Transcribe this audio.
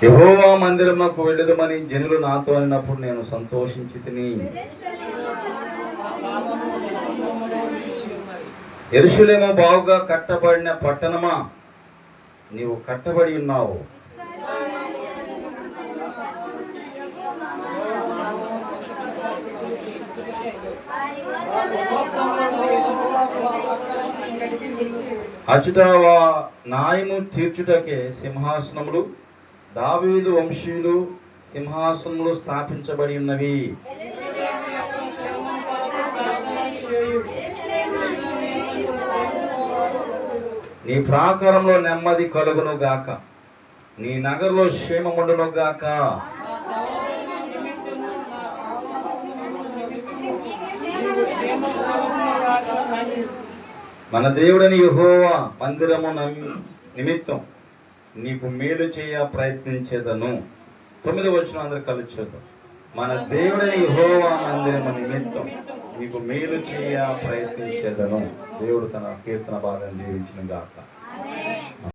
యెహోవా మందిరమునకు వెళ్ళుదమని జనులు నాతో అన్నప్పుడు నేను సంతోషించి తిని. యెరూషలేము బాగుగా కట్టబడిన పట్టణమా, నీవు కట్టబడి ఉన్నావు. అచుట న్యాయము తీర్చుటకే సింహాసనములు, దావీదు వంశీయులు సింహాసనములు స్థాపించబడి ఉన్నవి. నీ ప్రాకారంలో నెమ్మది కలుగును గాక, నీ నగరులో క్షేమముండును గాక. మన దేవుడని యెహోవా మందిరము నిమిత్తం నీకు మేలు చేయ ప్రయత్నించేదను. 9వ వచనం అందరూ కలిసి చూద్దాం. మన దేవుడని యెహోవా మందిరము నిమిత్తం నీకు మేలు చేయ ప్రయత్నించేదను. దేవుడు తన కీర్తన భాగాన్ని దీవించును గాక.